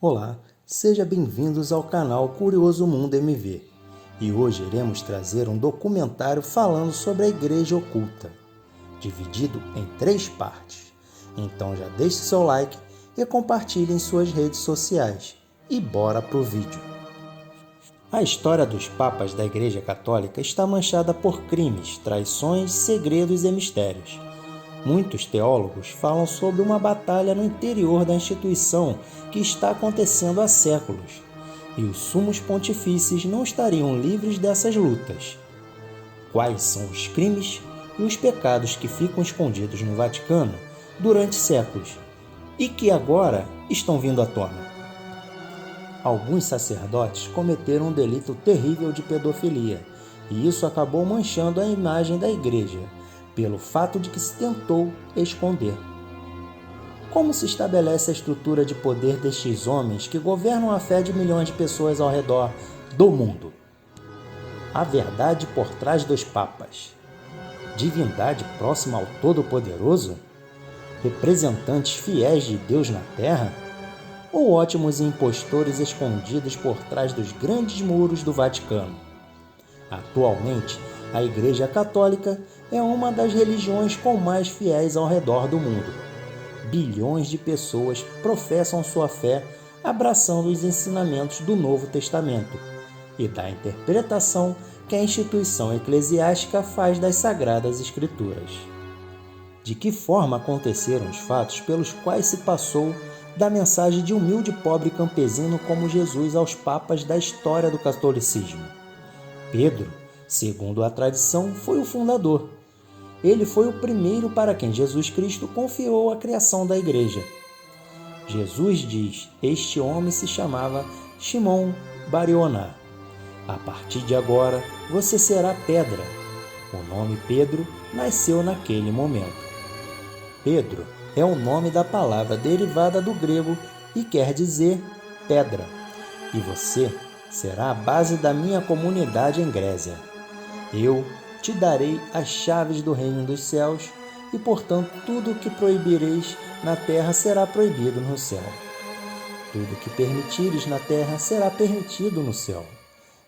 Olá, sejam bem-vindos ao canal Curioso Mundo MV. E hoje iremos trazer um documentário falando sobre a Igreja Oculta, dividido em 3 partes. Então já deixe seu like e compartilhe em suas redes sociais. E bora pro vídeo! A história dos papas da Igreja Católica está manchada por crimes, traições, segredos e mistérios. Muitos teólogos falam sobre uma batalha no interior da instituição que está acontecendo há séculos, e os sumos pontifícios não estariam livres dessas lutas. Quais são os crimes e os pecados que ficam escondidos no Vaticano durante séculos e que agora estão vindo à tona? Alguns sacerdotes cometeram um delito terrível de pedofilia, e isso acabou manchando a imagem da Igreja, pelo fato de que se tentou esconder. Como se estabelece a estrutura de poder destes homens que governam a fé de milhões de pessoas ao redor do mundo? A verdade por trás dos papas. Divindade próxima ao Todo-Poderoso? Representantes fiéis de Deus na Terra? Ou ótimos impostores escondidos por trás dos grandes muros do Vaticano? Atualmente, a Igreja Católica é uma das religiões com mais fiéis ao redor do mundo. Bilhões de pessoas professam sua fé abraçando os ensinamentos do Novo Testamento e da interpretação que a instituição eclesiástica faz das Sagradas Escrituras. De que forma aconteceram os fatos pelos quais se passou da mensagem de humilde pobre campesino como Jesus aos papas da história do catolicismo? Pedro, segundo a tradição, foi o fundador. Ele foi o primeiro para quem Jesus Cristo confiou a criação da igreja. Jesus diz: este homem se chamava Shimon Bar-Ioná. A partir de agora, você será pedra. O nome Pedro nasceu naquele momento. Pedro é o nome da palavra derivada do grego e quer dizer pedra. E você será a base da minha comunidade em Grécia. Eu te darei as chaves do reino dos céus, e, portanto, tudo o que proibireis na terra será proibido no céu. Tudo o que permitires na terra será permitido no céu.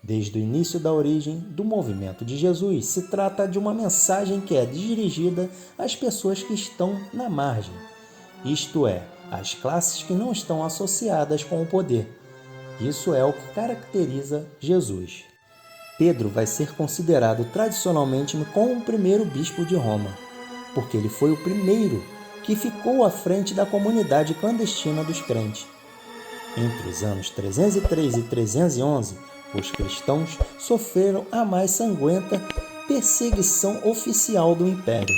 Desde o início da origem do movimento de Jesus, se trata de uma mensagem que é dirigida às pessoas que estão na margem, isto é, às classes que não estão associadas com o poder. Isso é o que caracteriza Jesus. Pedro vai ser considerado tradicionalmente como o primeiro bispo de Roma, porque ele foi o primeiro que ficou à frente da comunidade clandestina dos crentes. Entre os anos 303 e 311, os cristãos sofreram a mais sanguenta perseguição oficial do Império.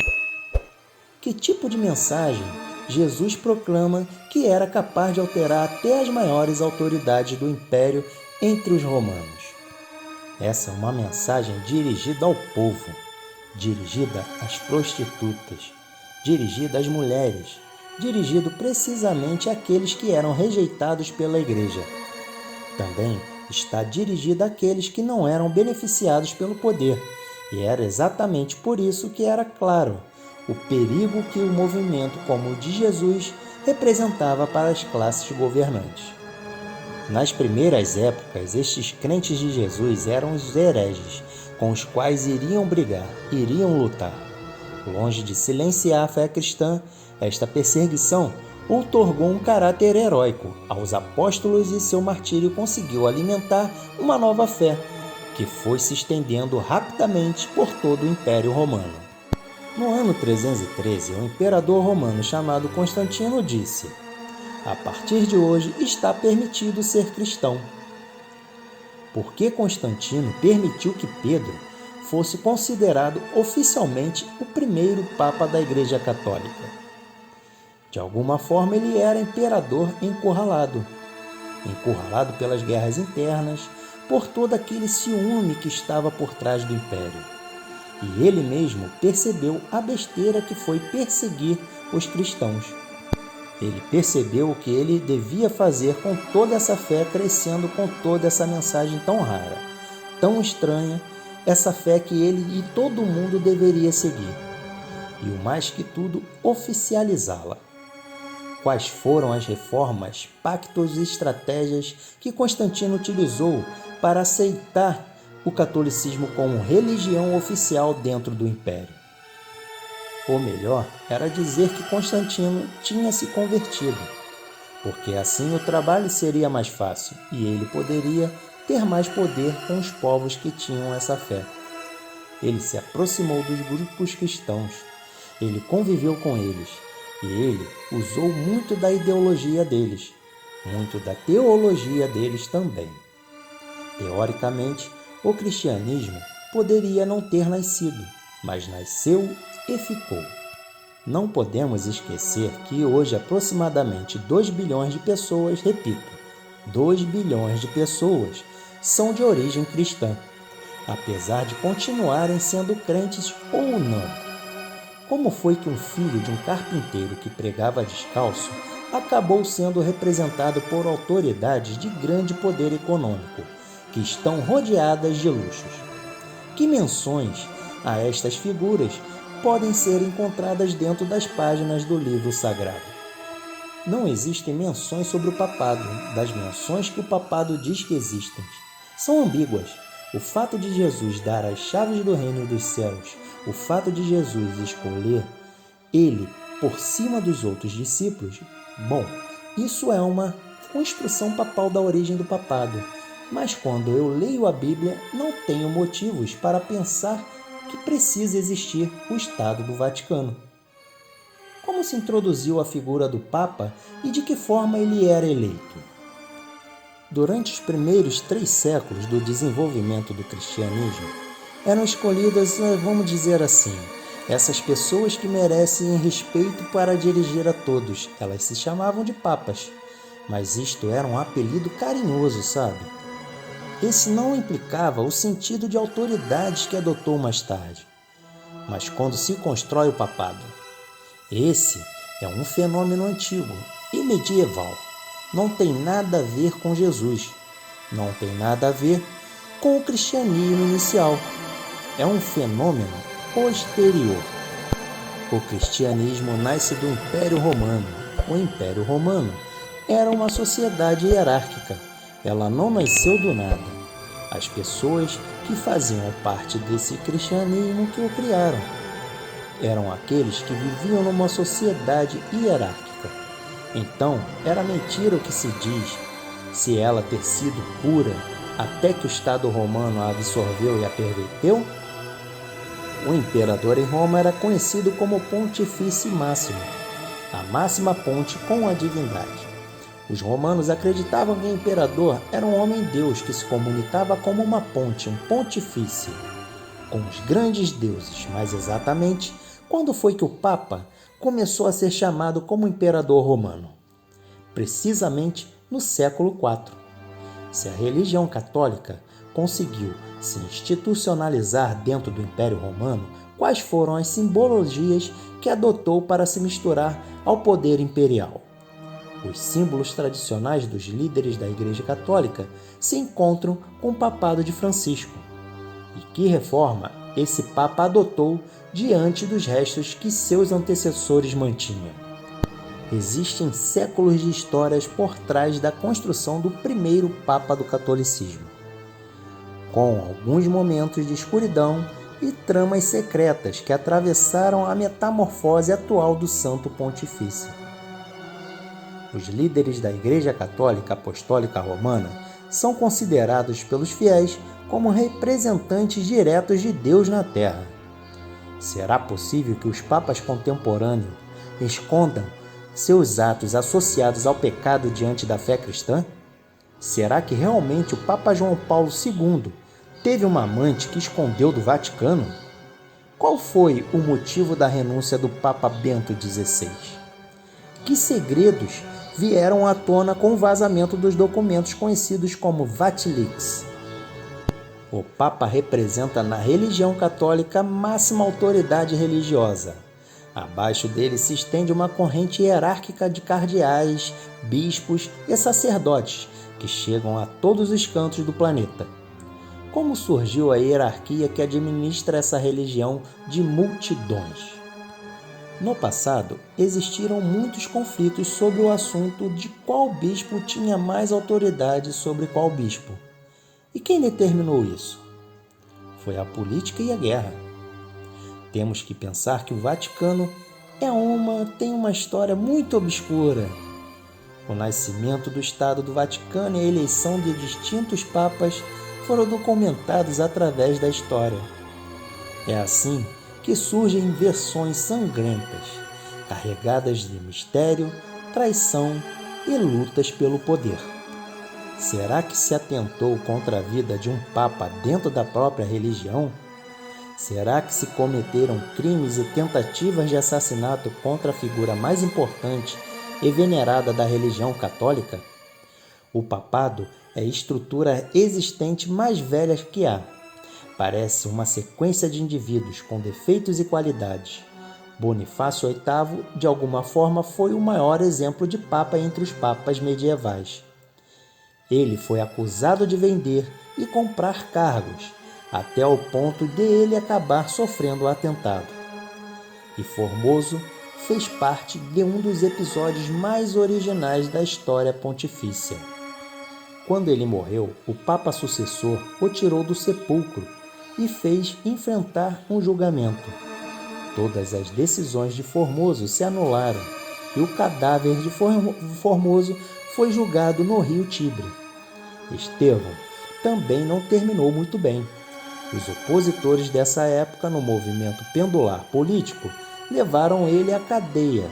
Que tipo de mensagem Jesus proclama que era capaz de alterar até as maiores autoridades do Império entre os romanos? Essa é uma mensagem dirigida ao povo, dirigida às prostitutas, dirigida às mulheres, dirigido precisamente àqueles que eram rejeitados pela Igreja. Também está dirigida àqueles que não eram beneficiados pelo poder, e era exatamente por isso que era claro o perigo que o movimento como o de Jesus representava para as classes governantes. Nas primeiras épocas, estes crentes de Jesus eram os hereges, com os quais iriam brigar, iriam lutar. Longe de silenciar a fé cristã, esta perseguição outorgou um caráter heróico aos apóstolos e seu martírio conseguiu alimentar uma nova fé, que foi se estendendo rapidamente por todo o Império Romano. No ano 313, o imperador romano chamado Constantino disse: a partir de hoje está permitido ser cristão. Por que Constantino permitiu que Pedro fosse considerado oficialmente o primeiro papa da Igreja Católica? De alguma forma ele era imperador encurralado pelas guerras internas, por todo aquele ciúme que estava por trás do império. E ele mesmo percebeu a besteira que foi perseguir os cristãos. Ele percebeu o que ele devia fazer com toda essa fé crescendo, com toda essa mensagem tão rara, tão estranha, essa fé que ele e todo mundo deveria seguir. E o mais que tudo, oficializá-la. quais foram as reformas, pactos e estratégias que Constantino utilizou para aceitar o catolicismo como religião oficial dentro do império. Ou melhor, era dizer que Constantino tinha se convertido, porque assim o trabalho seria mais fácil e ele poderia ter mais poder com os povos que tinham essa fé. Ele se aproximou dos grupos cristãos, ele conviveu com eles e ele usou muito da ideologia deles, muito da teologia deles também. Teoricamente, o cristianismo poderia não ter nascido, mas nasceu e ficou. Não podemos esquecer que hoje aproximadamente 2 bilhões de pessoas, repito, 2 bilhões de pessoas são de origem cristã, apesar de continuarem sendo crentes ou não. Como foi que um filho de um carpinteiro que pregava descalço acabou sendo representado por autoridades de grande poder econômico, que estão rodeadas de luxos? Que menções a estas figuras podem ser encontradas dentro das páginas do livro sagrado? Não existem menções sobre o papado, das menções que o papado diz que existem. São ambíguas. O fato de Jesus dar as chaves do reino dos céus, o fato de Jesus escolher ele por cima dos outros discípulos, bom, isso é uma construção papal da origem do papado. Mas quando eu leio a Bíblia, não tenho motivos para pensar que precisa existir o Estado do Vaticano. Como se introduziu a figura do Papa e de que forma ele era eleito? Durante os primeiros 3 séculos do desenvolvimento do cristianismo, eram escolhidas, vamos dizer assim, essas pessoas que merecem respeito para dirigir a todos. Elas se chamavam de papas, mas isto era um apelido carinhoso, sabe? Esse não implicava o sentido de autoridades que adotou mais tarde. Mas quando se constrói o papado, esse é um fenômeno antigo e medieval. Não tem nada a ver com Jesus, não tem nada a ver com o cristianismo inicial. É um fenômeno posterior. O cristianismo nasce do Império Romano. O Império Romano era uma sociedade hierárquica. Ela não nasceu do nada. As pessoas que faziam parte desse cristianismo que o criaram eram aqueles que viviam numa sociedade hierárquica. Então, era mentira o que se diz, se ela ter sido pura até que o Estado romano a absorveu e a perverteu? O imperador em Roma era conhecido como Pontifício Máximo, a máxima ponte com a divindade. Os romanos acreditavam que o imperador era um homem-deus que se comunicava como uma ponte, um pontifício, com os grandes deuses. Mas exatamente quando foi que o Papa começou a ser chamado como imperador romano? Precisamente no século IV. Se a religião católica conseguiu se institucionalizar dentro do Império Romano, quais foram as simbologias que adotou para se misturar ao poder imperial? Os símbolos tradicionais dos líderes da Igreja Católica se encontram com o papado de Francisco. E que reforma esse Papa adotou diante dos restos que seus antecessores mantinham? Existem séculos de histórias por trás da construção do primeiro Papa do catolicismo, com alguns momentos de escuridão e tramas secretas que atravessaram a metamorfose atual do Santo Pontifício. Os líderes da Igreja Católica Apostólica Romana são considerados pelos fiéis como representantes diretos de Deus na Terra. Será possível que os papas contemporâneos escondam seus atos associados ao pecado diante da fé cristã? Será que realmente o Papa João Paulo II teve uma amante que escondeu do Vaticano? Qual foi o motivo da renúncia do Papa Bento XVI? Que segredos vieram à tona com o vazamento dos documentos conhecidos como Vatilix? O Papa representa na religião católica a máxima autoridade religiosa. Abaixo dele se estende uma corrente hierárquica de cardeais, bispos e sacerdotes que chegam a todos os cantos do planeta. Como surgiu a hierarquia que administra essa religião de multidões? No passado, existiram muitos conflitos sobre o assunto de qual bispo tinha mais autoridade sobre qual bispo. E quem determinou isso? Foi a política e a guerra. Temos que pensar que o Vaticano tem uma história muito obscura. O nascimento do Estado do Vaticano e a eleição de distintos papas foram documentados através da história. É assim que surgem versões sangrentas, carregadas de mistério, traição e lutas pelo poder. Será que se atentou contra a vida de um papa dentro da própria religião? Será que se cometeram crimes e tentativas de assassinato contra a figura mais importante e venerada da religião católica? O papado é a estrutura existente mais velha que há. Parece uma sequência de indivíduos com defeitos e qualidades. Bonifácio VIII, de alguma forma, foi o maior exemplo de papa entre os papas medievais. Ele foi acusado de vender e comprar cargos, até o ponto de ele acabar sofrendo o atentado. E Formoso fez parte de um dos episódios mais originais da história pontifícia. Quando ele morreu, o papa sucessor o tirou do sepulcro e fez enfrentar um julgamento. Todas as decisões de Formoso se anularam e o cadáver de Formoso foi julgado no rio Tibre. Estevão também não terminou muito bem. Os opositores dessa época no movimento pendular político levaram ele à cadeia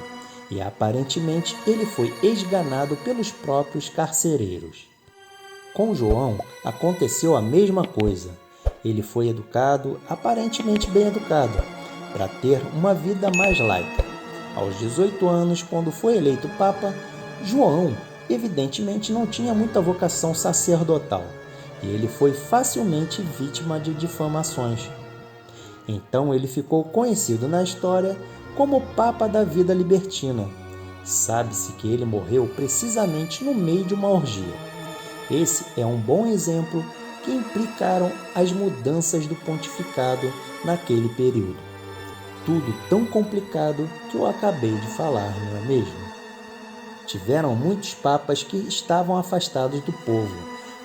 e aparentemente ele foi esganado pelos próprios carcereiros. Com João aconteceu a mesma coisa. Ele foi educado, aparentemente bem educado, para ter uma vida mais laica. Aos 18 anos, quando foi eleito Papa, João evidentemente não tinha muita vocação sacerdotal e ele foi facilmente vítima de difamações. Então ele ficou conhecido na história como Papa da Vida Libertina. Sabe-se que ele morreu precisamente no meio de uma orgia. Esse é um bom exemplo que implicaram as mudanças do pontificado naquele período. Tudo tão complicado que eu acabei de falar, não é mesmo? Tiveram muitos papas que estavam afastados do povo.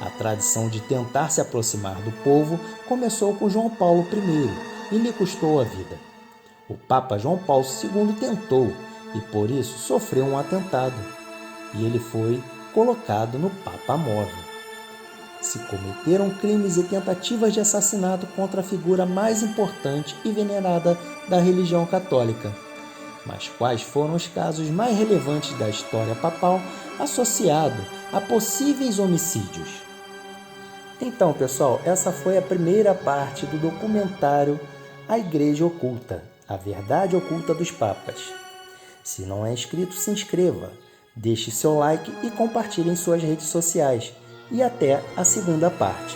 A tradição de tentar se aproximar do povo começou com João Paulo I e lhe custou a vida. O Papa João Paulo II tentou e por isso sofreu um atentado e ele foi colocado no Papa Móvel. Se cometeram crimes e tentativas de assassinato contra a figura mais importante e venerada da religião católica. Mas quais foram os casos mais relevantes da história papal associados a possíveis homicídios? Então, pessoal, essa foi a primeira parte do documentário A Igreja Oculta, a Verdade Oculta dos Papas. Se não é inscrito, se inscreva, deixe seu like e compartilhe em suas redes sociais. E até a segunda parte.